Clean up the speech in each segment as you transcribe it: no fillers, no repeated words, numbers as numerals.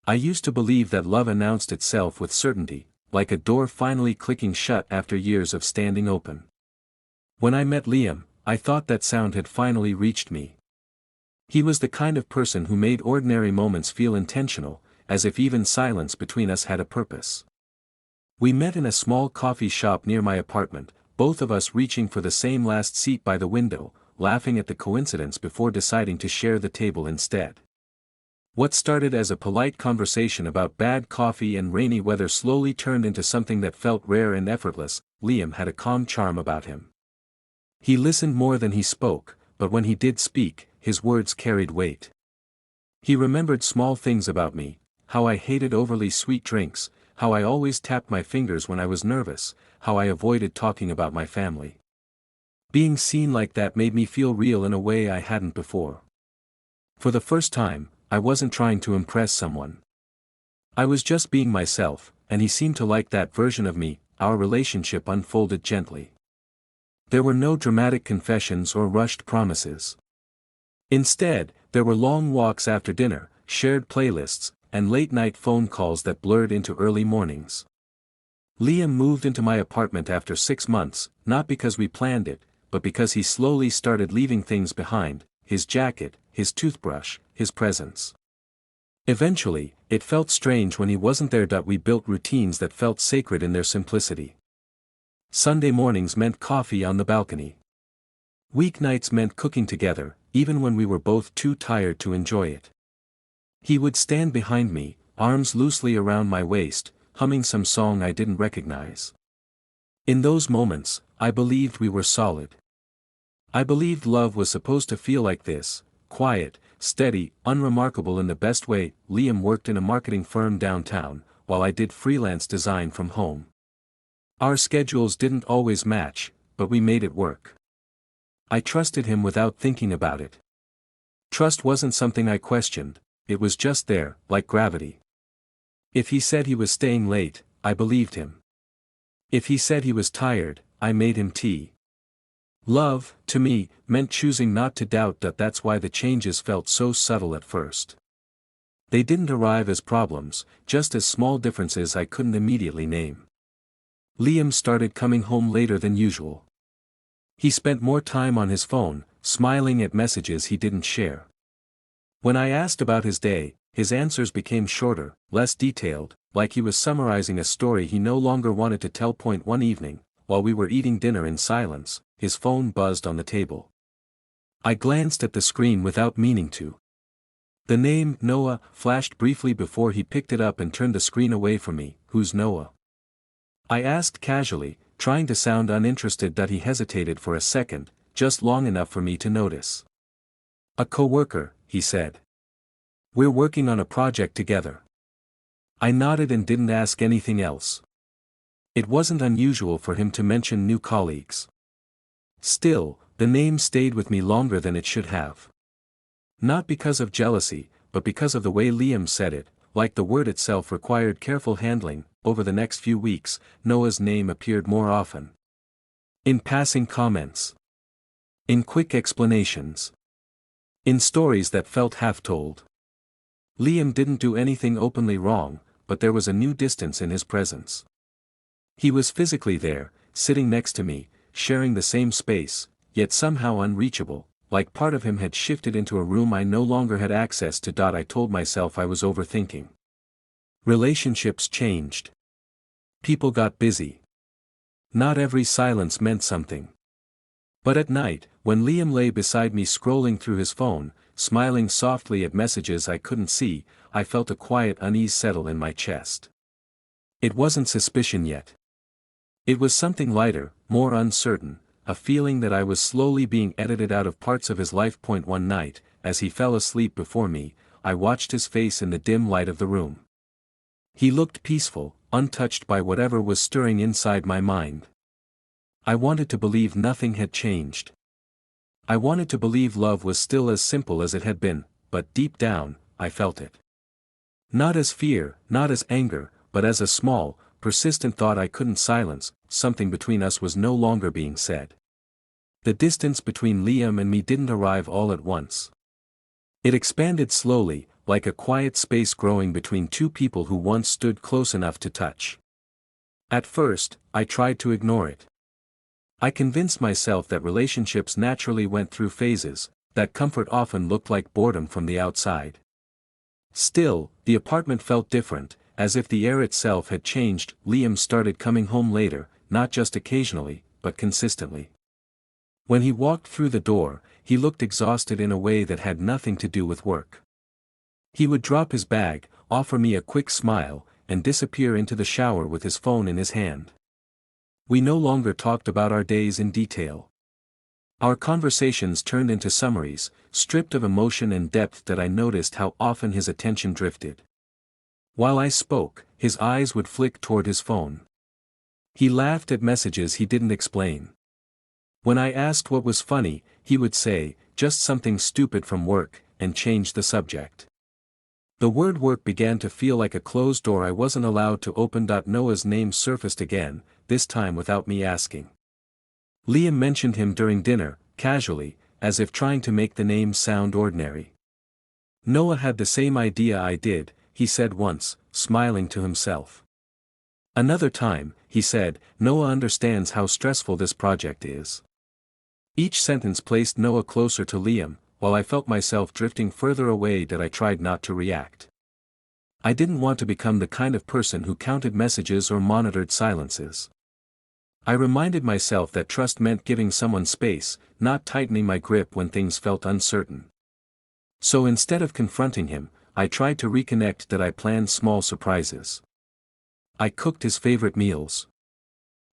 I used to believe that love announced itself with certainty, like a door finally clicking shut after years of standing open. When I met Liam, I thought that sound had finally reached me. He was the kind of person who made ordinary moments feel intentional, as if even silence between us had a purpose. We met in a small coffee shop near my apartment, both of us reaching for the same last seat by the window, laughing at the coincidence before deciding to share the table instead. What started as a polite conversation about bad coffee and rainy weather slowly turned into something that felt rare and effortless. Liam had a calm charm about him. He listened more than he spoke, but when he did speak, his words carried weight. He remembered small things about me, how I hated overly sweet drinks, how I always tapped my fingers when I was nervous, how I avoided talking about my family. Being seen like that made me feel real in a way I hadn't before. For the first time, I wasn't trying to impress someone. I was just being myself, and he seemed to like that version of me. Our relationship unfolded gently. There were no dramatic confessions or rushed promises. Instead, there were long walks after dinner, shared playlists, and late-night phone calls that blurred into early mornings. Liam moved into my apartment after 6 months, not because we planned it, but because he slowly started leaving things behind: his jacket, his toothbrush, his presence. Eventually, it felt strange when he wasn't there. We built routines that felt sacred in their simplicity. Sunday mornings meant coffee on the balcony. Weeknights meant cooking together, even when we were both too tired to enjoy it. He would stand behind me, arms loosely around my waist, humming some song I didn't recognize. In those moments, I believed we were solid. I believed love was supposed to feel like this: quiet, steady, unremarkable in the best way. Liam worked in a marketing firm downtown, while I did freelance design from home. Our schedules didn't always match, but we made it work. I trusted him without thinking about it. Trust wasn't something I questioned, it was just there, like gravity. If he said he was staying late, I believed him. If he said he was tired, I made him tea. Love, to me, meant choosing not to doubt. That's why the changes felt so subtle at first. They didn't arrive as problems, just as small differences I couldn't immediately name. Liam started coming home later than usual. He spent more time on his phone, smiling at messages he didn't share. When I asked about his day, his answers became shorter, less detailed, like he was summarizing a story he no longer wanted to tell. One evening, while we were eating dinner in silence, his phone buzzed on the table. I glanced at the screen without meaning to. The name, Noah, flashed briefly before he picked it up and turned the screen away from me. "Who's Noah?" I asked casually, trying to sound uninterested. He hesitated for a second, just long enough for me to notice. "A coworker," he said. "We're working on a project together." I nodded and didn't ask anything else. It wasn't unusual for him to mention new colleagues. Still, the name stayed with me longer than it should have. Not because of jealousy, but because of the way Liam said it, like the word itself required careful handling. Over the next few weeks, Noah's name appeared more often. In passing comments. In quick explanations. In stories that felt half-told. Liam didn't do anything openly wrong, but there was a new distance in his presence. He was physically there, sitting next to me, sharing the same space, yet somehow unreachable, like part of him had shifted into a room I no longer had access to. I told myself I was overthinking. Relationships changed. People got busy. Not every silence meant something. But at night, when Liam lay beside me scrolling through his phone, smiling softly at messages I couldn't see, I felt a quiet unease settle in my chest. It wasn't suspicion yet. It was something lighter, more uncertain, a feeling that I was slowly being edited out of parts of his life. One night, as he fell asleep before me, I watched his face in the dim light of the room. He looked peaceful, untouched by whatever was stirring inside my mind. I wanted to believe nothing had changed. I wanted to believe love was still as simple as it had been, but deep down, I felt it. Not as fear, not as anger, but as a small, persistent thought I couldn't silence. Something between us was no longer being said. The distance between Liam and me didn't arrive all at once. It expanded slowly, like a quiet space growing between two people who once stood close enough to touch. At first, I tried to ignore it. I convinced myself that relationships naturally went through phases, that comfort often looked like boredom from the outside. Still, the apartment felt different, as if the air itself had changed. Liam started coming home later, not just occasionally, but consistently. When he walked through the door, he looked exhausted in a way that had nothing to do with work. He would drop his bag, offer me a quick smile, and disappear into the shower with his phone in his hand. We no longer talked about our days in detail. Our conversations turned into summaries, stripped of emotion and depth that I noticed how often his attention drifted. While I spoke, his eyes would flick toward his phone. He laughed at messages he didn't explain. When I asked what was funny, he would say, "Just something stupid from work," and change the subject. The word work began to feel like a closed door I wasn't allowed to open. Noah's name surfaced again, this time without me asking. Liam mentioned him during dinner, casually, as if trying to make the name sound ordinary. "Noah had the same idea I did," he said once, smiling to himself. Another time, he said, "Noah understands how stressful this project is." Each sentence placed Noah closer to Liam, while I felt myself drifting further away. That I tried not to react. I didn't want to become the kind of person who counted messages or monitored silences. I reminded myself that trust meant giving someone space, not tightening my grip when things felt uncertain. So instead of confronting him, I tried to reconnect. That I planned small surprises. I cooked his favorite meals.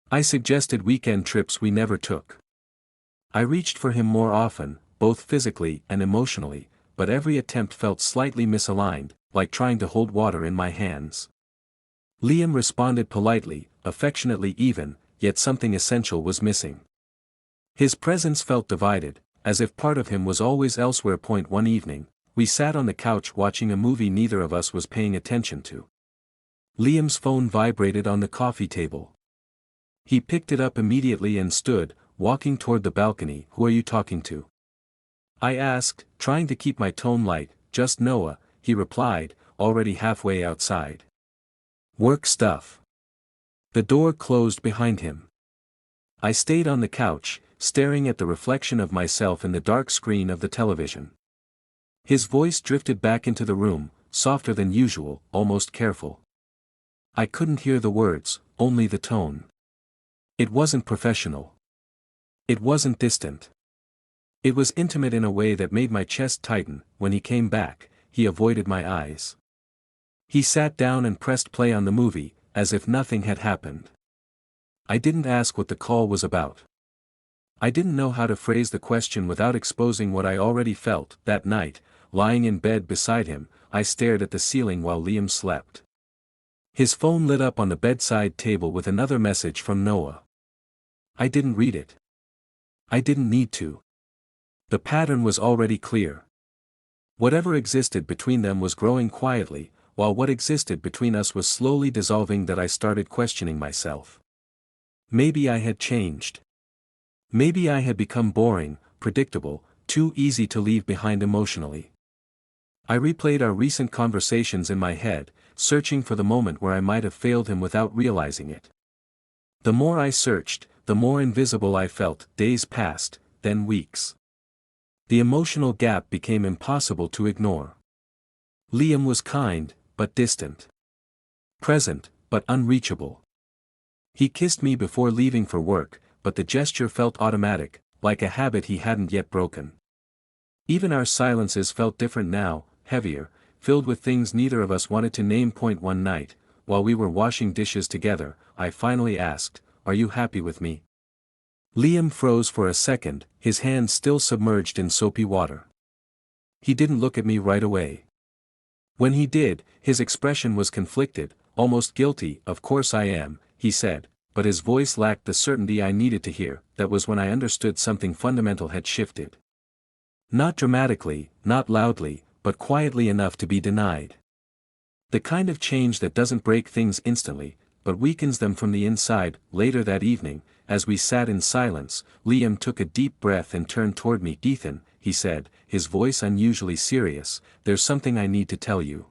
I suggested weekend trips we never took. I reached for him more often, both physically and emotionally, but every attempt felt slightly misaligned, like trying to hold water in my hands. Liam responded politely, affectionately even, yet something essential was missing. His presence felt divided, as if part of him was always elsewhere. One evening, we sat on the couch watching a movie neither of us was paying attention to. Liam's phone vibrated on the coffee table. He picked it up immediately and stood, walking toward the balcony. "Who are you talking to?" I asked, trying to keep my tone light. "Just Noah," he replied, already halfway outside. "Work stuff." The door closed behind him. I stayed on the couch, staring at the reflection of myself in the dark screen of the television. His voice drifted back into the room, softer than usual, almost careful. I couldn't hear the words, only the tone. It wasn't professional. It wasn't distant. It was intimate in a way that made my chest tighten. When he came back, he avoided my eyes. He sat down and pressed play on the movie, as if nothing had happened. I didn't ask what the call was about. I didn't know how to phrase the question without exposing what I already felt. That night, lying in bed beside him, I stared at the ceiling while Liam slept. His phone lit up on the bedside table with another message from Noah. I didn't read it. I didn't need to. The pattern was already clear. Whatever existed between them was growing quietly, while what existed between us was slowly dissolving. That I started questioning myself. Maybe I had changed. Maybe I had become boring, predictable, too easy to leave behind emotionally. I replayed our recent conversations in my head, searching for the moment where I might have failed him without realizing it. The more I searched, the more invisible I felt. Days passed, then weeks. The emotional gap became impossible to ignore. Liam was kind, but distant. Present, but unreachable. He kissed me before leaving for work, but the gesture felt automatic, like a habit he hadn't yet broken. Even our silences felt different now, heavier, filled with things neither of us wanted to name. One night, while we were washing dishes together, I finally asked, "Are you happy with me?" Liam froze for a second, his hands still submerged in soapy water. He didn't look at me right away. When he did, his expression was conflicted, almost guilty. "Of course I am," he said, but his voice lacked the certainty I needed to hear. That was when I understood something fundamental had shifted. Not dramatically, not loudly, but quietly enough to be denied. The kind of change that doesn't break things instantly, but weakens them from the inside. Later that evening, as we sat in silence, Liam took a deep breath and turned toward me. "Ethan," he said, his voice unusually serious, "there's something I need to tell you."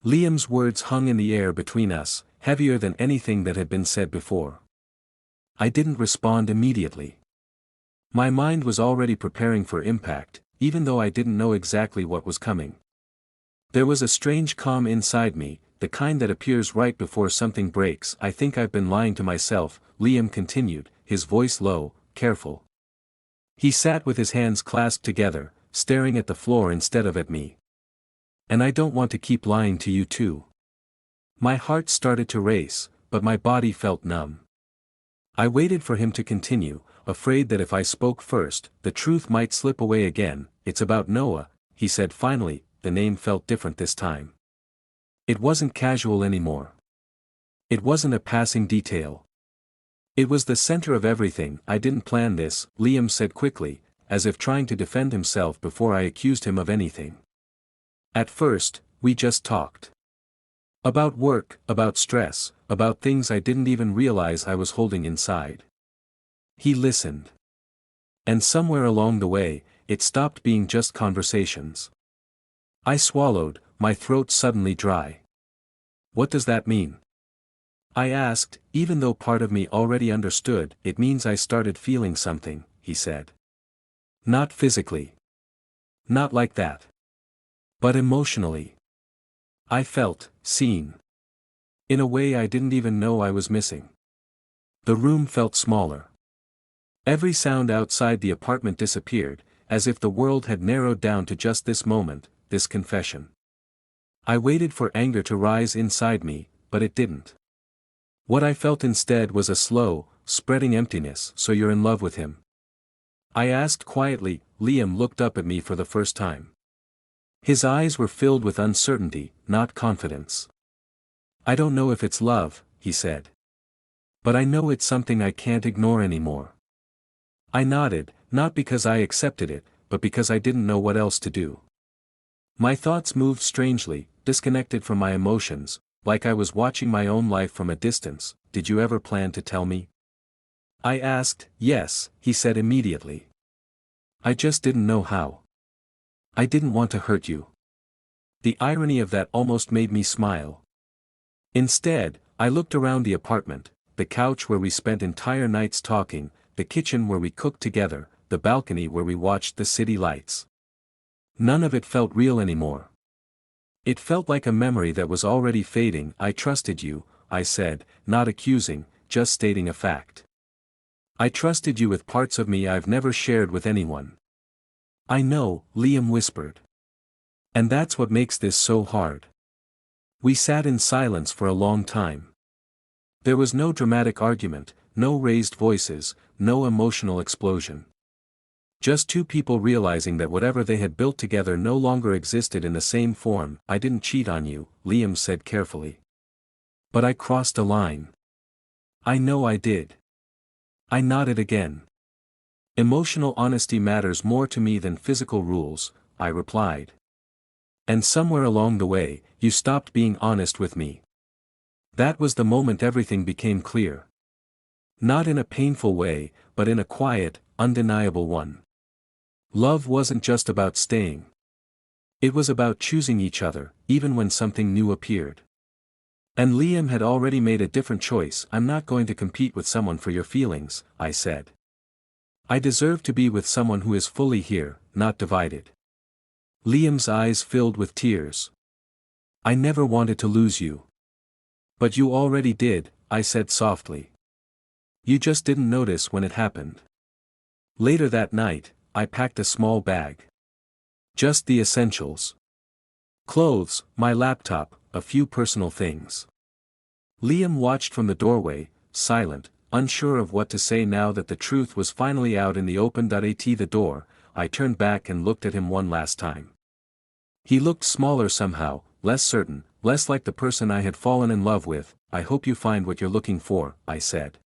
Liam's words hung in the air between us, heavier than anything that had been said before. I didn't respond immediately. My mind was already preparing for impact, even though I didn't know exactly what was coming. There was a strange calm inside me, the kind that appears right before something breaks. "I think I've been lying to myself," Liam continued, his voice low, careful. He sat with his hands clasped together, staring at the floor instead of at me. "And I don't want to keep lying to you too." My heart started to race, but my body felt numb. I waited for him to continue, afraid that if I spoke first, the truth might slip away again. "It's about Noah," he said finally. The name felt different this time. It wasn't casual anymore. It wasn't a passing detail. It was the center of everything. "I didn't plan this," Liam said quickly, as if trying to defend himself before I accused him of anything. "At first, we just talked. About work, about stress, about things I didn't even realize I was holding inside." He listened. And somewhere along the way, it stopped being just conversations. I swallowed, my throat suddenly dry. "What does that mean?" I asked, even though part of me already understood. "It means I started feeling something," he said. "Not physically. Not like that. But emotionally. I felt seen. In a way I didn't even know I was missing." The room felt smaller. Every sound outside the apartment disappeared, as if the world had narrowed down to just this moment, this confession. I waited for anger to rise inside me, but it didn't. What I felt instead was a slow, spreading emptiness. "So you're in love with him?" I asked quietly. Liam looked up at me for the first time. His eyes were filled with uncertainty, not confidence. "I don't know if it's love," he said. "But I know it's something I can't ignore anymore." I nodded, not because I accepted it, but because I didn't know what else to do. My thoughts moved strangely, disconnected from my emotions, like I was watching my own life from a distance. "Did you ever plan to tell me?" I asked. "Yes," he said immediately. "I just didn't know how. I didn't want to hurt you." The irony of that almost made me smile. Instead, I looked around the apartment, the couch where we spent entire nights talking, the kitchen where we cooked together, the balcony where we watched the city lights. None of it felt real anymore. It felt like a memory that was already fading. "I trusted you," I said, not accusing, just stating a fact. "I trusted you with parts of me I've never shared with anyone." "I know," Liam whispered. "And that's what makes this so hard." We sat in silence for a long time. There was no dramatic argument, no raised voices, no emotional explosion. Just two people realizing that whatever they had built together no longer existed in the same form. "I didn't cheat on you," Liam said carefully. "But I crossed a line." "I know I did." I nodded again. "Emotional honesty matters more to me than physical rules," I replied. "And somewhere along the way, you stopped being honest with me." That was the moment everything became clear. Not in a painful way, but in a quiet, undeniable one. Love wasn't just about staying. It was about choosing each other, even when something new appeared. And Liam had already made a different choice. "I'm not going to compete with someone for your feelings," I said. "I deserve to be with someone who is fully here, not divided." Liam's eyes filled with tears. "I never wanted to lose you." "But you already did," I said softly. "You just didn't notice when it happened." Later that night, I packed a small bag. Just the essentials. Clothes, my laptop, a few personal things. Liam watched from the doorway, silent, unsure of what to say now that the truth was finally out in the open. At the door, I turned back and looked at him one last time. He looked smaller somehow, less certain, less like the person I had fallen in love with. "I hope you find what you're looking for," I said.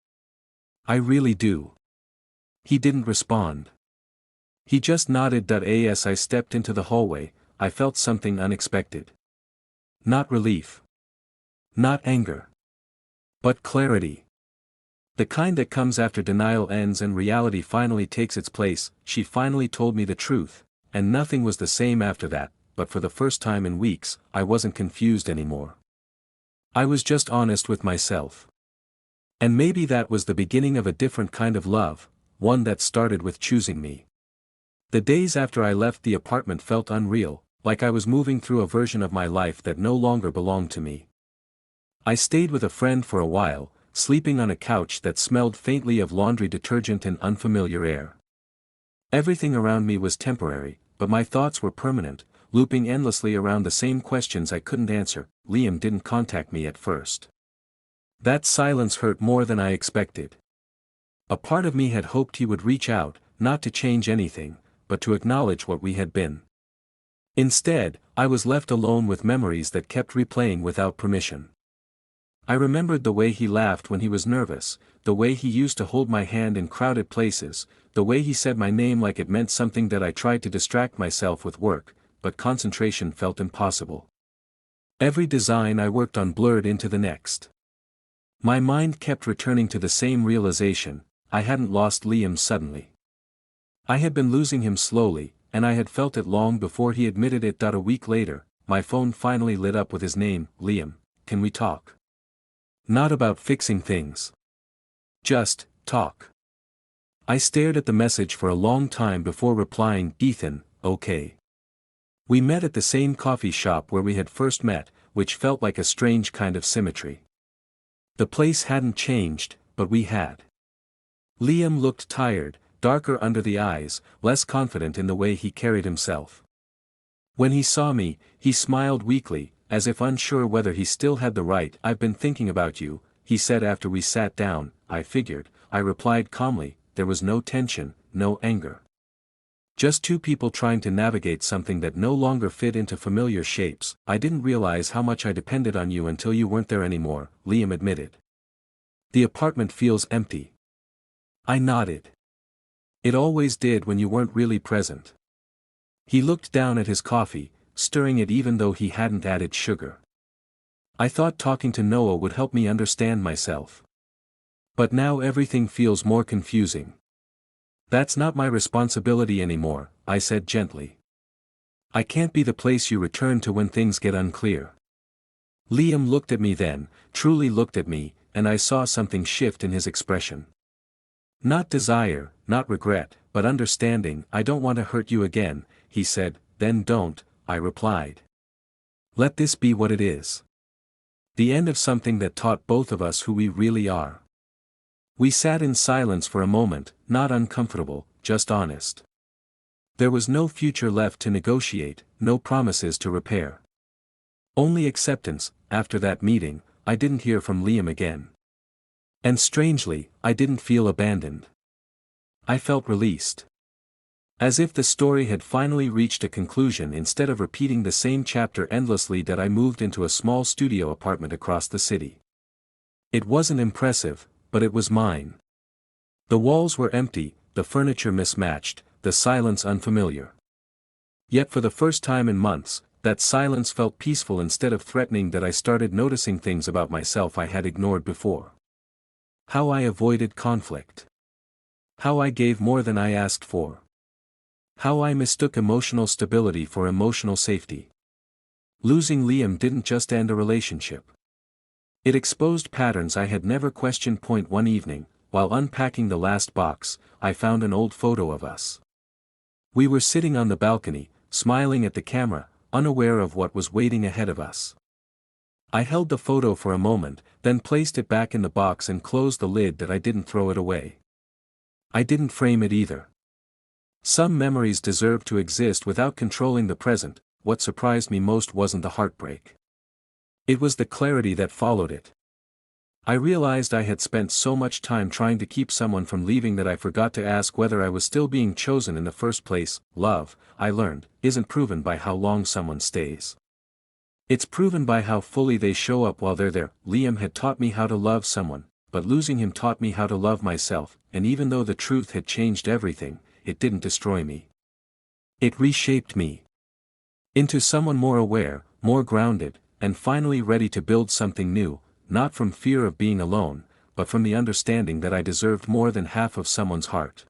"I really do." He didn't respond. He just nodded. As I stepped into the hallway, I felt something unexpected. Not relief. Not anger. But clarity. The kind that comes after denial ends and reality finally takes its place. She finally told me the truth, and nothing was the same after that, but for the first time in weeks, I wasn't confused anymore. I was just honest with myself. And maybe that was the beginning of a different kind of love, one that started with choosing me. The days after I left the apartment felt unreal, like I was moving through a version of my life that no longer belonged to me. I stayed with a friend for a while, sleeping on a couch that smelled faintly of laundry detergent and unfamiliar air. Everything around me was temporary, but my thoughts were permanent, looping endlessly around the same questions I couldn't answer. Liam didn't contact me at first. That silence hurt more than I expected. A part of me had hoped he would reach out, not to change anything, but to acknowledge what we had been. Instead, I was left alone with memories that kept replaying without permission. I remembered the way he laughed when he was nervous, the way he used to hold my hand in crowded places, the way he said my name like it meant something. That I tried to distract myself with work, but concentration felt impossible. Every design I worked on blurred into the next. My mind kept returning to the same realization: I hadn't lost Liam suddenly. I had been losing him slowly, and I had felt it long before he admitted it. A week later, my phone finally lit up with his name. Liam, can we talk? Not about fixing things. Just, talk. I stared at the message for a long time before replying. Ethan, okay. We met at the same coffee shop where we had first met, which felt like a strange kind of symmetry. The place hadn't changed, but we had. Liam looked tired, darker under the eyes, less confident in the way he carried himself. When he saw me, he smiled weakly, as if unsure whether he still had the right. I've been thinking about you, he said after we sat down. I figured, I replied calmly. There was no tension, no anger. Just two people trying to navigate something that no longer fit into familiar shapes. I didn't realize how much I depended on you until you weren't there anymore, Liam admitted. The apartment feels empty. I nodded. It always did when you weren't really present. He looked down at his coffee, stirring it even though he hadn't added sugar. I thought talking to Noah would help me understand myself. But now everything feels more confusing. That's not my responsibility anymore, I said gently. I can't be the place you return to when things get unclear. Liam looked at me then, truly looked at me, and I saw something shift in his expression. Not desire, not regret, but understanding. I don't want to hurt you again, he said. Then don't, I replied. Let this be what it is. The end of something that taught both of us who we really are. We sat in silence for a moment, not uncomfortable, just honest. There was no future left to negotiate, no promises to repair. Only acceptance. After that meeting, I didn't hear from Liam again. And strangely, I didn't feel abandoned. I felt released. As if the story had finally reached a conclusion. Instead of repeating the same chapter endlessly, that I moved into a small studio apartment across the city. It wasn't impressive, but it was mine. The walls were empty, the furniture mismatched, the silence unfamiliar. Yet for the first time in months, that silence felt peaceful instead of threatening. That I started noticing things about myself I had ignored before. How I avoided conflict. How I gave more than I asked for. How I mistook emotional stability for emotional safety. Losing Liam didn't just end a relationship. It exposed patterns I had never questioned. One evening, while unpacking the last box, I found an old photo of us. We were sitting on the balcony, smiling at the camera, unaware of what was waiting ahead of us. I held the photo for a moment, then placed it back in the box and closed the lid. That I didn't throw it away. I didn't frame it either. Some memories deserve to exist without controlling the present. What surprised me most wasn't the heartbreak. It was the clarity that followed it. I realized I had spent so much time trying to keep someone from leaving that I forgot to ask whether I was still being chosen in the first place. Love, I learned, isn't proven by how long someone stays. It's proven by how fully they show up while they're there. Liam had taught me how to love someone, but losing him taught me how to love myself. And even though the truth had changed everything, it didn't destroy me. It reshaped me into someone more aware, more grounded, and finally ready to build something new, not from fear of being alone, but from the understanding that I deserved more than half of someone's heart.